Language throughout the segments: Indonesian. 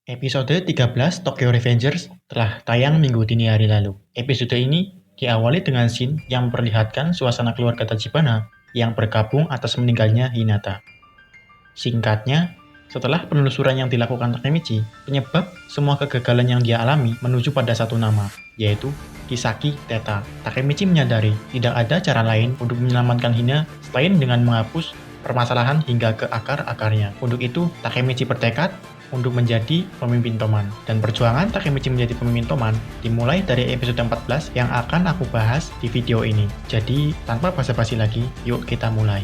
Episode 13 Tokyo Revengers telah tayang minggu dini hari lalu. Episode ini diawali dengan scene yang memperlihatkan suasana keluarga Tachibana yang bergabung atas meninggalnya Hinata. Singkatnya, setelah penelusuran yang dilakukan Takemichi, penyebab semua kegagalan yang dia alami menuju pada satu nama, yaitu Kisaki Teta. Takemichi menyadari tidak ada cara lain untuk menyelamatkan Hina selain dengan menghapus permasalahan hingga ke akar-akarnya. Untuk itu, Takemichi bertekad untuk menjadi pemimpin Toman. Dan perjuangan Takemichi menjadi pemimpin Toman dimulai dari episode 14 yang akan aku bahas di video ini. Jadi, tanpa basa-basi lagi, yuk kita mulai.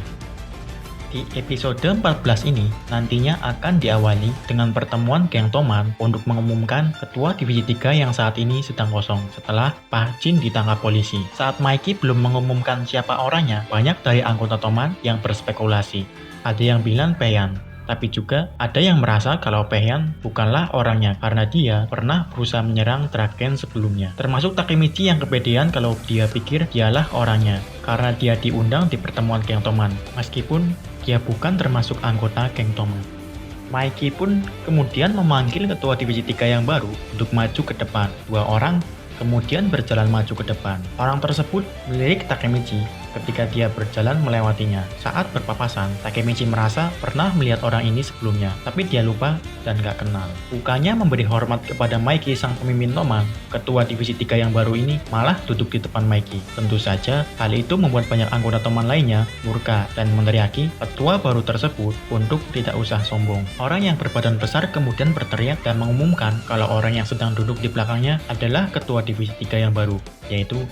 Di episode 14 ini, nantinya akan diawali dengan pertemuan geng Toman untuk mengumumkan ketua divisi 3 yang saat ini sedang kosong setelah Pak Jin ditangkap polisi. Saat Mikey belum mengumumkan siapa orangnya, banyak dari anggota Toman yang berspekulasi. Ada yang bilang Paehan, tapi juga ada yang merasa kalau Paehan bukanlah orangnya karena dia pernah berusaha menyerang Draken sebelumnya. Termasuk Takemichi yang kepedean kalau dia pikir dialah orangnya karena dia diundang di pertemuan geng Toman, meskipun dia bukan termasuk anggota geng Toman. Mikey pun kemudian memanggil ketua divisi 3 yang baru untuk maju ke depan. Dua orang kemudian berjalan maju ke depan. Orang tersebut melirik Takemichi ketika dia berjalan melewatinya. Saat berpapasan, Takemichi merasa pernah melihat orang ini sebelumnya, tapi dia lupa dan gak kenal. Bukannya memberi hormat kepada Mikey sang pemimpin Toman, ketua divisi 3 yang baru ini malah duduk di depan Mikey. Tentu saja, hal itu membuat banyak anggota Toman lainnya murka dan meneriaki ketua baru tersebut untuk tidak usah sombong. Orang yang berbadan besar kemudian berteriak dan mengumumkan kalau orang yang sedang duduk di belakangnya adalah ketua divisi 3 yang baru, yaitu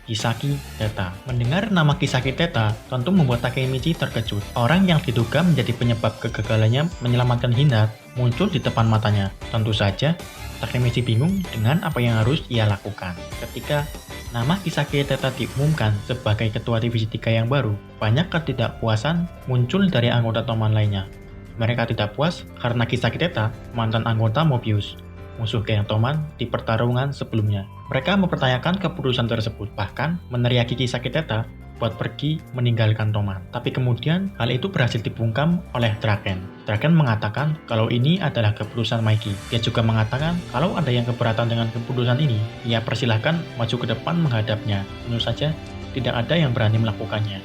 Kisaki Teta. Mendengar nama Kisaki Teta tentu membuat Takemichi terkejut. Orang yang diduga menjadi penyebab kegagalannya menyelamatkan Hina muncul di depan matanya. Tentu saja, Takemichi bingung dengan apa yang harus ia lakukan. Ketika nama Kisaki Teta diumumkan sebagai ketua divisi 3 yang baru, banyak ketidakpuasan muncul dari anggota Toman lainnya. Mereka tidak puas karena Kisaki Teta mantan anggota Mobius, musuh geng Toman di pertarungan sebelumnya. Mereka mempertanyakan keputusan tersebut, bahkan meneriaki Kisaki Teta buat pergi meninggalkan Toman. Tapi kemudian hal itu berhasil dibungkam oleh Draken. Draken mengatakan kalau ini adalah keputusan Mikey. Dia juga mengatakan kalau ada yang keberatan dengan keputusan ini, ia persilahkan maju ke depan menghadapnya. Tentu saja tidak ada yang berani melakukannya.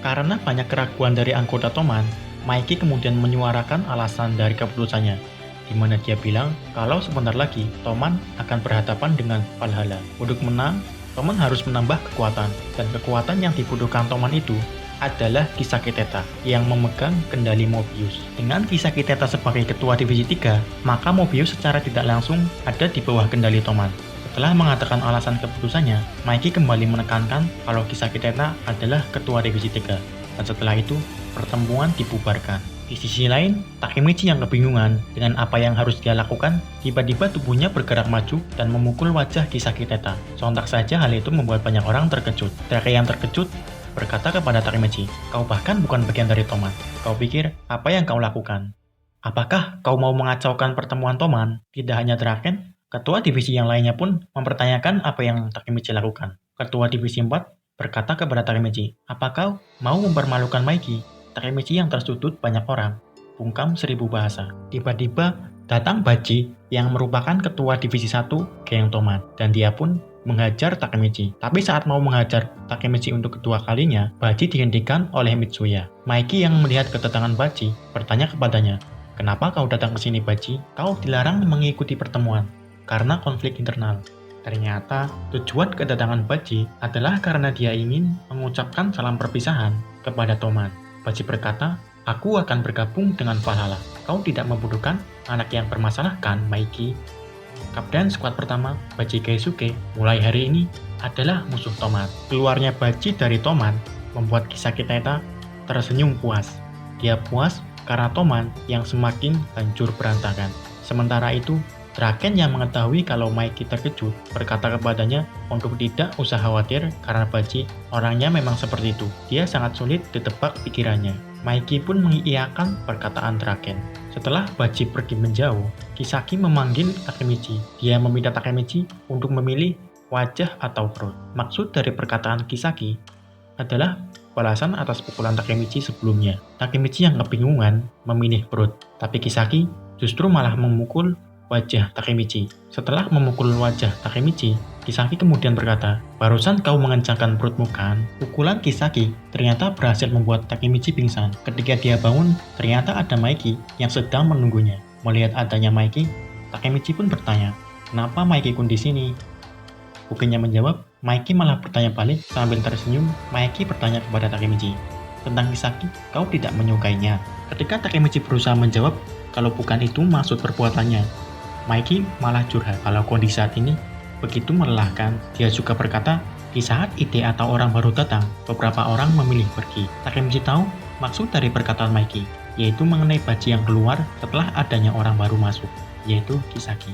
Karena banyak keraguan dari anggota Toman, Mikey kemudian menyuarakan alasan dari keputusannya, di mana dia bilang kalau sebentar lagi Toman akan berhadapan dengan Valhalla. Untuk menang, Toman harus menambah kekuatan, dan kekuatan yang dibutuhkan Toman itu adalah Kisaki Teta yang memegang kendali Mobius. Dengan Kisaki Teta sebagai ketua divisi 3, maka Mobius secara tidak langsung ada di bawah kendali Toman. Setelah mengatakan alasan keputusannya, Mikey kembali menekankan kalau Kisaki Teta adalah ketua divisi 3, dan setelah itu pertemuan dibubarkan. Di sisi lain, Takemichi yang kebingungan dengan apa yang harus dia lakukan, tiba-tiba tubuhnya bergerak maju dan memukul wajah Kisaki Teta. Sontak saja hal itu membuat banyak orang terkejut. Draken yang terkejut berkata kepada Takemichi, "Kau bahkan bukan bagian dari Toman. Kau pikir apa yang kau lakukan? Apakah kau mau mengacaukan pertemuan Toman?" Tidak hanya Draken, ketua divisi yang lainnya pun mempertanyakan apa yang Takemichi lakukan. Ketua divisi 4 berkata kepada Takemichi, "Apa kau mau mempermalukan Mikey?" Takemichi yang tersudut banyak orang, bungkam 1000 bahasa. Tiba-tiba datang Baji yang merupakan ketua divisi 1 geng Toman, dan dia pun menghajar Takemichi. Tapi saat mau menghajar Takemichi untuk kedua kalinya, Baji dihentikan oleh Mitsuya. Mikey yang melihat kedatangan Baji bertanya kepadanya, "Kenapa kau datang ke sini, Baji? Kau dilarang mengikuti pertemuan karena konflik internal." Ternyata tujuan kedatangan Baji adalah karena dia ingin mengucapkan salam perpisahan kepada Toman. Baji berkata, "Aku akan bergabung dengan Valhalla. Kau tidak membutuhkan anak yang bermasalah kan, Mikey?" Kapten skuad pertama, Baji Keisuke, mulai hari ini adalah musuh Toman. Keluarnya Baji dari Toman membuat Kisaki Teta tersenyum puas. Dia puas karena Toman yang semakin hancur berantakan. Sementara itu, Draken yang mengetahui kalau Mikey terkejut berkata kepadanya untuk tidak usah khawatir karena Baji orangnya memang seperti itu. Dia sangat sulit ditebak pikirannya. Mikey pun mengiyakan perkataan Draken. Setelah Baji pergi menjauh, Kisaki memanggil Takemichi. Dia meminta Takemichi untuk memilih wajah atau perut. Maksud dari perkataan Kisaki adalah balasan atas pukulan Takemichi sebelumnya. Takemichi yang kebingungan memilih perut, tapi Kisaki justru malah memukul wajah Takemichi. Setelah memukul wajah Takemichi, Kisaki kemudian berkata, "Barusan kau mengencangkan perutmu kan?" Pukulan Kisaki ternyata berhasil membuat Takemichi pingsan. Ketika dia bangun, ternyata ada Maiki yang sedang menunggunya. Melihat adanya Maiki, Takemichi pun bertanya, "Kenapa Maiki-kun di sini?" Bukannya menjawab, Maiki malah bertanya balik sambil tersenyum. Maiki bertanya kepada Takemichi, "Tentang Kisaki, kau tidak menyukainya?" Ketika Takemichi berusaha menjawab kalau bukan itu maksud perbuatannya, Maiki malah curhat kalau kondisi saat ini begitu melelahkan. Dia juga berkata, di saat ide atau orang baru datang, beberapa orang memilih pergi. Takemichi tahu maksud dari perkataan Maiki, yaitu mengenai baji yang keluar setelah adanya orang baru masuk, yaitu Kisaki.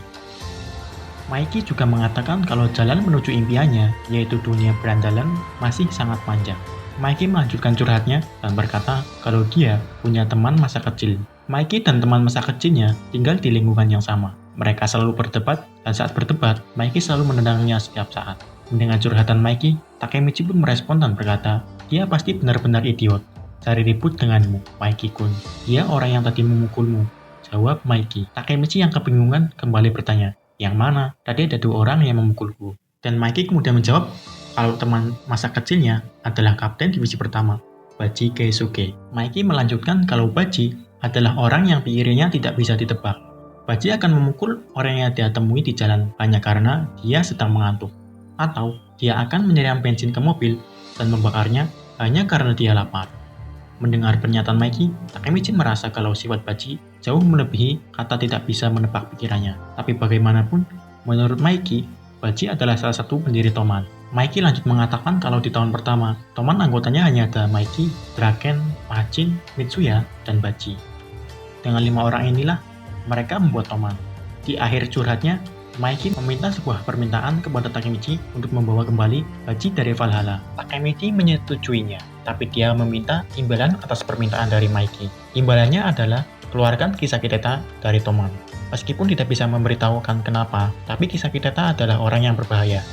Maiki juga mengatakan kalau jalan menuju impiannya, yaitu dunia berandalan, masih sangat panjang. Maiki melanjutkan curhatnya dan berkata kalau dia punya teman masa kecil. Maiki dan teman masa kecilnya tinggal di lingkungan yang sama. Mereka selalu berdebat, dan saat berdebat, Maiki selalu menendangnya setiap saat. Mendengar curhatan Maiki, Takemichi pun merespon dan berkata, dia pasti benar-benar idiot. Cari ribut denganmu, Maiki-kun. Dia orang yang tadi memukulmu. Jawab Maiki. Takemichi yang kebingungan kembali bertanya, yang mana? Tadi ada 2 orang yang memukulku. Dan Maiki kemudian menjawab kalau teman masa kecilnya adalah kapten divisi pertama, Baji Keisuke. Maiki melanjutkan kalau Baji adalah orang yang pikirnya tidak bisa ditebak. Baji akan memukul orang yang dia temui di jalan hanya karena dia sedang mengantuk. Atau dia akan menyiram bensin ke mobil dan membakarnya hanya karena dia lapar. Mendengar pernyataan Maiki, Takemichi merasa kalau sifat Baji jauh melebihi kata tidak bisa menebak pikirannya. Tapi bagaimanapun, menurut Maiki, Baji adalah salah satu pendiri Toman. Maiki lanjut mengatakan kalau di tahun pertama, Toman anggotanya hanya ada Maiki, Draken, Majin, Mitsuya, dan Baji. Dengan 5 orang inilah, mereka membuat Toman. Di akhir curhatnya, Maiki meminta sebuah permintaan kepada Takemichi untuk membawa kembali Baji dari Valhalla. Takemichi menyetujuinya, tapi dia meminta imbalan atas permintaan dari Maiki. Imbalannya adalah keluarkan Kisaki Teta dari Toman. Meskipun tidak bisa memberitahukan kenapa, tapi Kisaki Teta adalah orang yang berbahaya.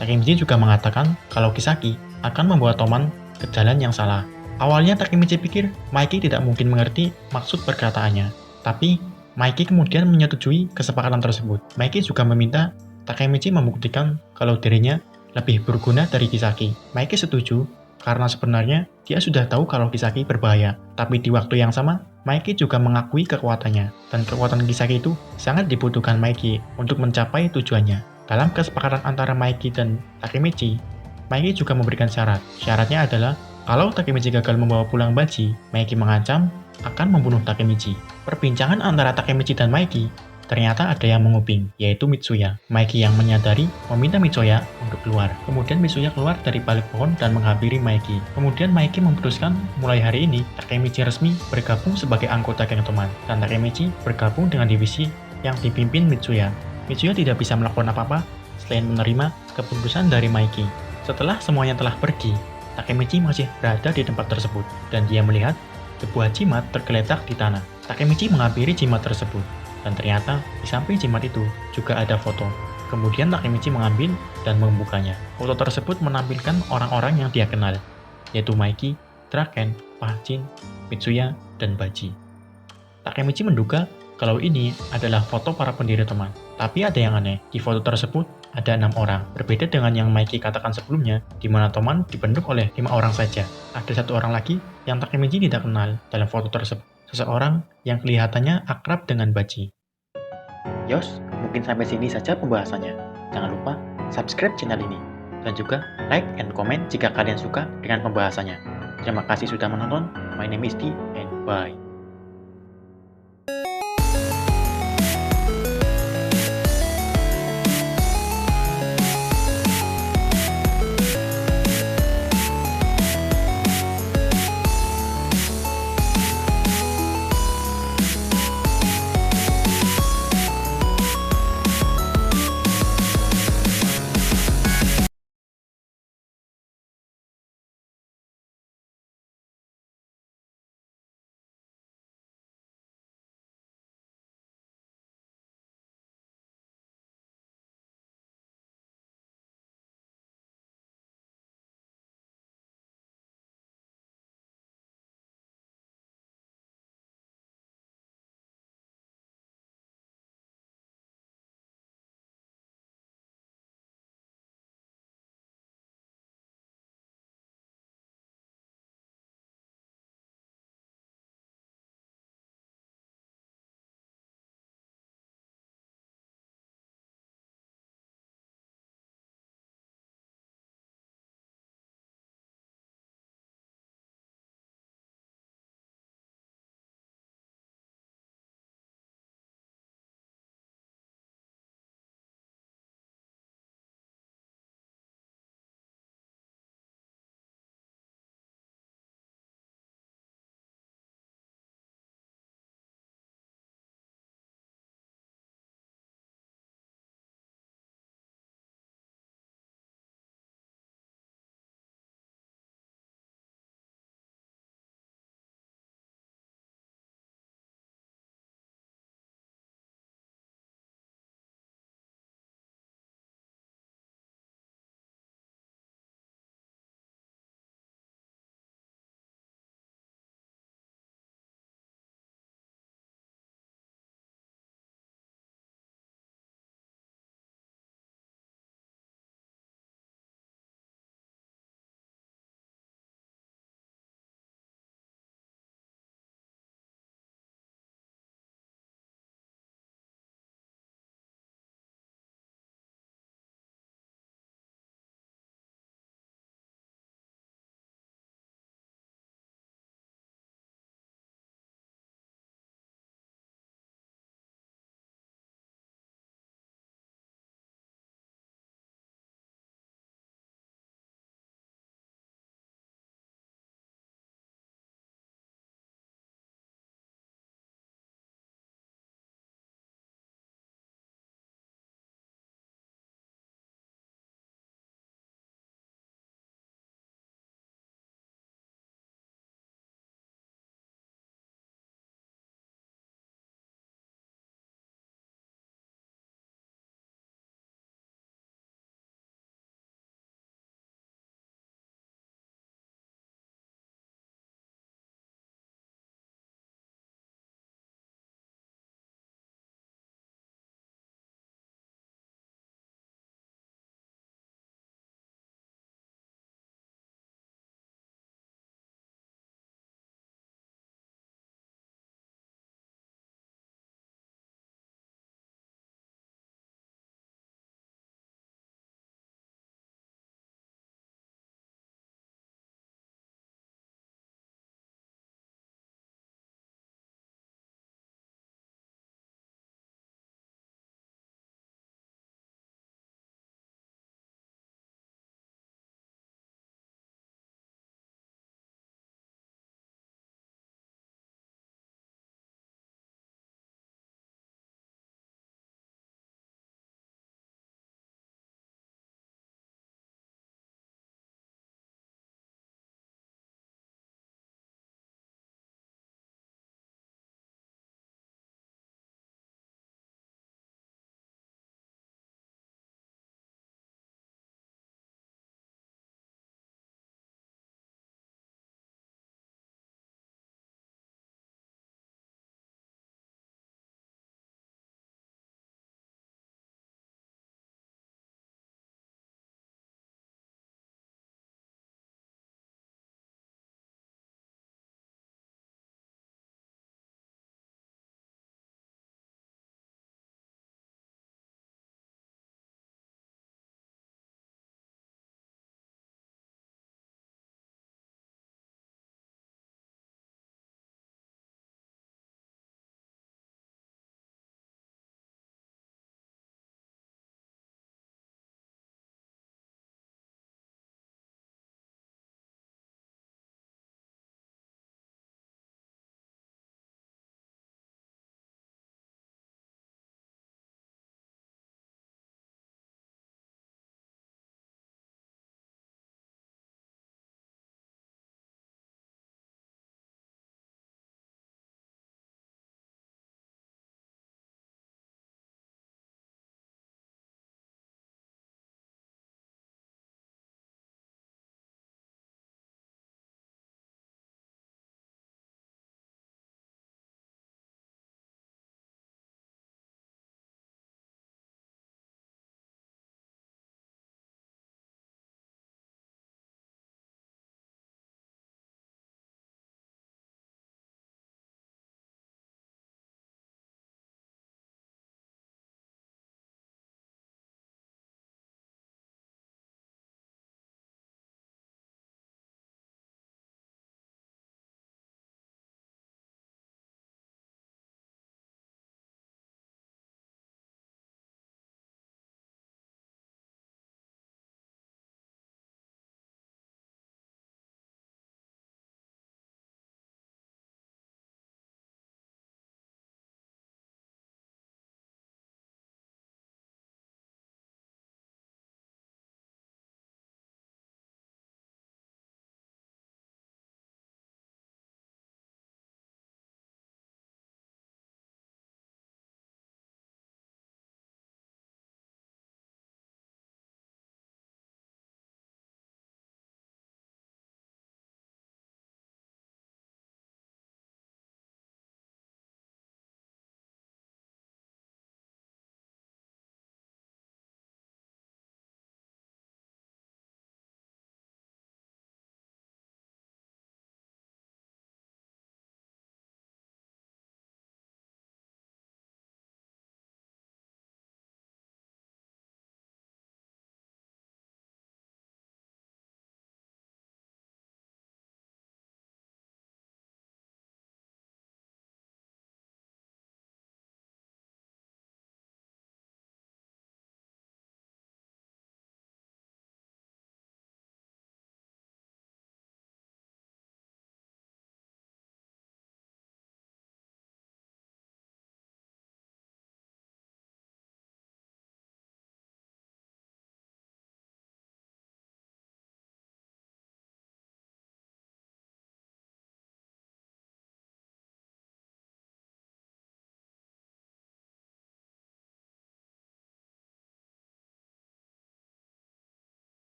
Takemichi juga mengatakan kalau Kisaki akan membawa Toman ke jalan yang salah. Awalnya Takemichi pikir Maiki tidak mungkin mengerti maksud perkataannya, tapi Maiki kemudian menyetujui kesepakatan tersebut. Maiki juga meminta Takemichi membuktikan kalau dirinya lebih berguna dari Kisaki. Maiki setuju karena sebenarnya dia sudah tahu kalau Kisaki berbahaya. Tapi di waktu yang sama, Maiki juga mengakui kekuatannya. Dan kekuatan Kisaki itu sangat dibutuhkan Maiki untuk mencapai tujuannya. Dalam kesepakatan antara Maiki dan Takemichi, Maiki juga memberikan syarat. Syaratnya adalah kalau Takemichi gagal membawa pulang Baji, Maiki mengancam akan membunuh Takemichi. Perbincangan antara Takemichi dan Maiki ternyata ada yang menguping, yaitu Mitsuya. Maiki yang menyadari meminta Mitsuya untuk keluar. Kemudian Mitsuya keluar dari balik pohon dan menghampiri Maiki. Kemudian Maiki memutuskan mulai hari ini Takemichi resmi bergabung sebagai anggota geng Toman, dan Takemichi bergabung dengan divisi yang dipimpin Mitsuya. Mitsuya tidak bisa melakukan apa-apa selain menerima keputusan dari Maiki. Setelah semuanya telah pergi, Takemichi masih berada di tempat tersebut, dan dia melihat sebuah jimat tergeletak di tanah. Takemichi menghampiri jimat tersebut, dan ternyata di samping jimat itu juga ada foto. Kemudian Takemichi mengambil dan membukanya. Foto tersebut menampilkan orang-orang yang dia kenal, yaitu Maiki, Draken, Majin, Mitsuya, dan Baji. Takemichi menduga kalau ini adalah foto para pendiri Toman. Tapi ada yang aneh, di foto tersebut ada 6 orang, berbeda dengan yang Maiki katakan sebelumnya, di mana Toman dibentuk oleh 5 orang saja. Ada 1 orang lagi yang Takemichi tidak kenal dalam foto tersebut, seseorang yang kelihatannya akrab dengan Baji. Yos, mungkin sampai sini saja pembahasannya. Jangan lupa subscribe channel ini, dan juga like and comment jika kalian suka dengan pembahasannya. Terima kasih sudah menonton, my name is T, and bye.